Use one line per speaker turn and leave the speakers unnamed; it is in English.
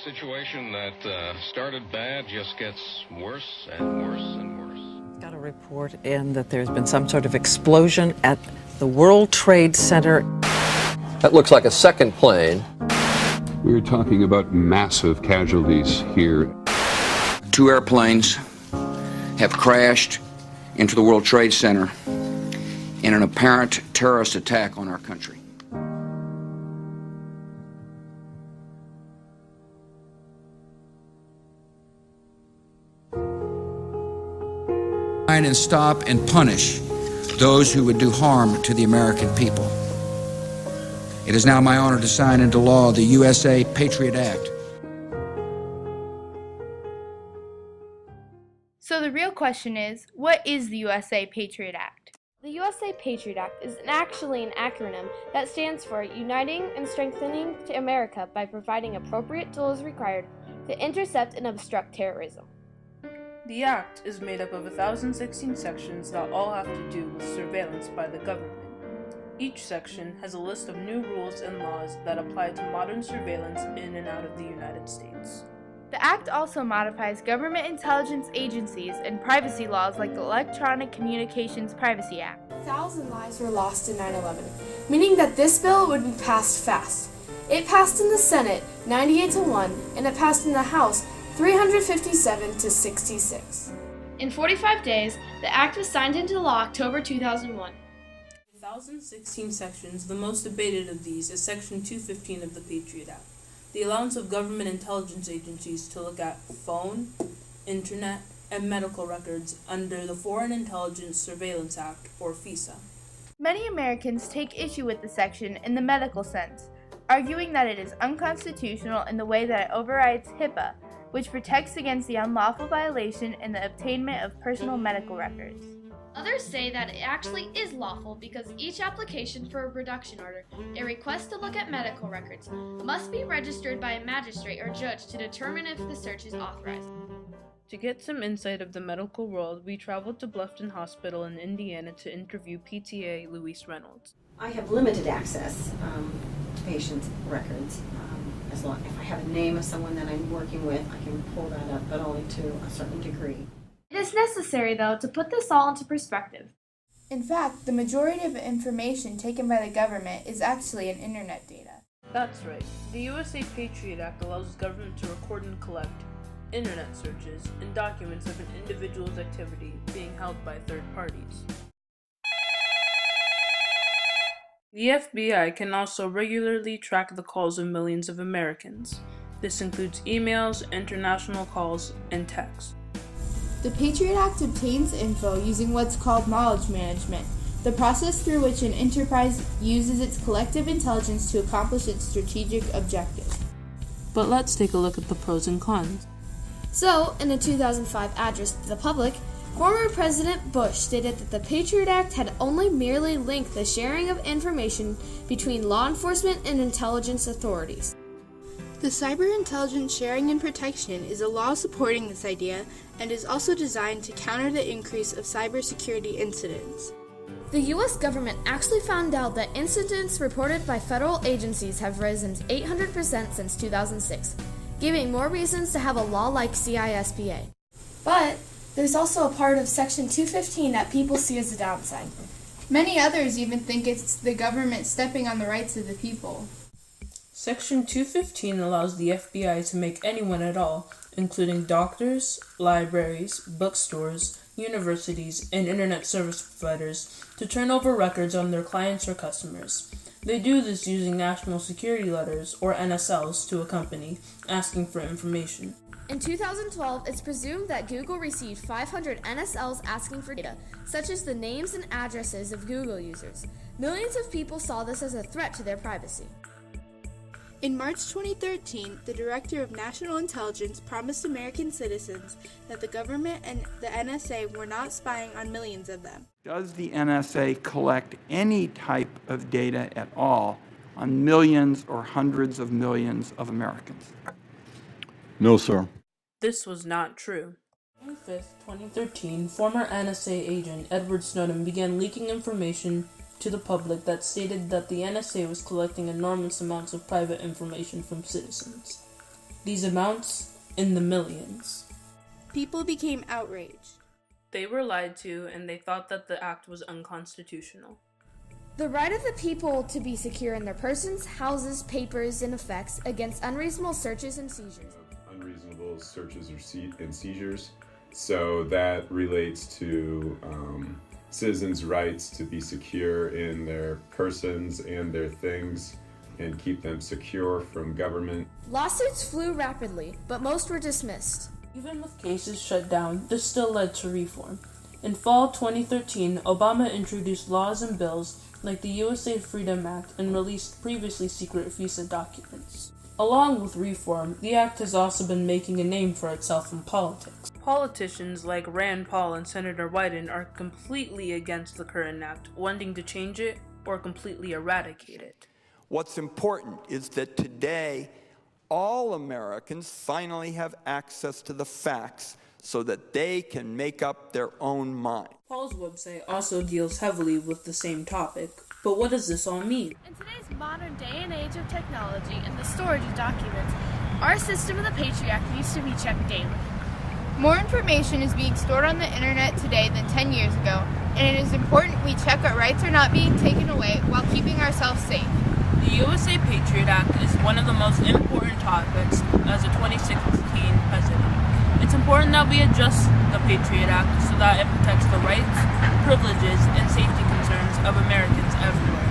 situation that started bad just gets worse and worse and worse.
Got a report in that there's been some sort of explosion at the World Trade Center.
That looks like a second plane.
We're talking about massive casualties here.
2 airplanes have crashed into the World Trade Center in an apparent terrorist attack on our country. And stop and punish those who would do harm to the American people. It is now my honor to sign into law the USA Patriot Act.
So the real question is, what is the USA Patriot Act?
The USA Patriot Act is actually an acronym that stands for Uniting and Strengthening to America by Providing Appropriate Tools Required to Intercept and Obstruct Terrorism.
The Act is made up of 1,016 sections that all have to do with surveillance by the government. Each section has a list of new rules and laws that apply to modern surveillance in and out of the United States.
The Act also modifies government intelligence agencies and privacy laws like the Electronic Communications Privacy Act.
1,000 lives were lost in 9/11, meaning that this bill would be passed fast. It passed in the Senate 98-1, and it passed in the House 357-66.
In 45 days, the Act was signed into law October 2001.
1,016 sections, the most debated of these is Section 215 of the Patriot Act, the allowance of government intelligence agencies to look at phone, internet, and medical records under the Foreign Intelligence Surveillance Act, or FISA.
Many Americans take issue with the section in the medical sense, arguing that it is unconstitutional in the way that it overrides HIPAA, which protects against the unlawful violation and the obtainment of personal medical records.
Others say that it actually is lawful because each application for a reduction order, a request to look at medical records, must be registered by a magistrate or judge to determine if the search is authorized.
To get some insight of the medical world, we traveled to Bluffton Hospital in Indiana to interview PTA Louise Reynolds.
I have limited access to patient records. As long if I have a name of someone that I'm working with, I can pull that up, but only to a certain degree.
It is necessary, though, to put this all into perspective.
In fact, the majority of information taken by the government is actually in internet data.
That's right. The USA Patriot Act allows government to record and collect internet searches and documents of an individual's activity being held by third parties. The FBI can also regularly track the calls of millions of Americans. This includes emails, international calls, and texts.
The Patriot Act obtains info using what's called knowledge management, the process through which an enterprise uses its collective intelligence to accomplish its strategic objectives.
But let's take a look at the pros and cons.
So, in a 2005 address to the public, former President Bush stated that the Patriot Act had only merely linked the sharing of information between law enforcement and intelligence authorities.
The Cyber Intelligence Sharing and Protection is a law supporting this idea and is also designed to counter the increase of cybersecurity incidents.
The U.S. government actually found out that incidents reported by federal agencies have risen 800% since 2006, giving more reasons to have a law like CISPA.
But there's also a part of Section 215 that people see as a downside. Many others even think it's the government stepping on the rights of the people.
Section 215 allows the FBI to make anyone at all, including doctors, libraries, bookstores, universities, and internet service providers, to turn over records on their clients or customers. They do this using national security letters, or NSLs, to a company, asking for information.
In 2012, it's presumed that Google received 500 NSLs asking for data, such as the names and addresses of Google users. Millions of people saw this as a threat to their privacy.
In March 2013, the Director of National Intelligence promised American citizens that the government and the NSA were not spying on millions of them.
Does the NSA collect any type of data at all on millions or hundreds of millions of Americans?
No, sir.
This was not true. On June 5th, 2013, former NSA agent Edward Snowden began leaking information to the public that stated that the NSA was collecting enormous amounts of private information from citizens. these amounts in the millions.
People became outraged.
They were lied to, and they thought that the act was unconstitutional.
The right of the people to be secure in their persons, houses, papers, and effects against unreasonable searches and seizures.
Unreasonable searches and seizures. So that relates to citizens' rights to be secure in their persons and their things and keep them secure from government.
Lawsuits flew rapidly, but most were dismissed.
Even with cases shut down, this still led to reform. In fall 2013, Obama introduced laws and bills like the USA Freedom Act and released previously secret visa documents. Along with reform, the act has also been making a name for itself in politics. Politicians like Rand Paul and Senator Wyden are completely against the current act, wanting to change it or completely eradicate it.
What's important is that today, all Americans finally have access to the facts so that they can make up their own mind.
Paul's website also deals heavily with the same topic, but what does this all mean?
In today's modern day and age of technology and the storage of documents, our system of the Patriot Act needs to be checked daily. More information is being stored on the internet today than 10 years ago, and it is important we check our rights are not being taken away while keeping ourselves safe.
The USA Patriot Act is one of the most important topics as a 2016 president. It's important that we adjust the Patriot Act so that it protects the rights, privileges, and safety concerns of Americans everywhere.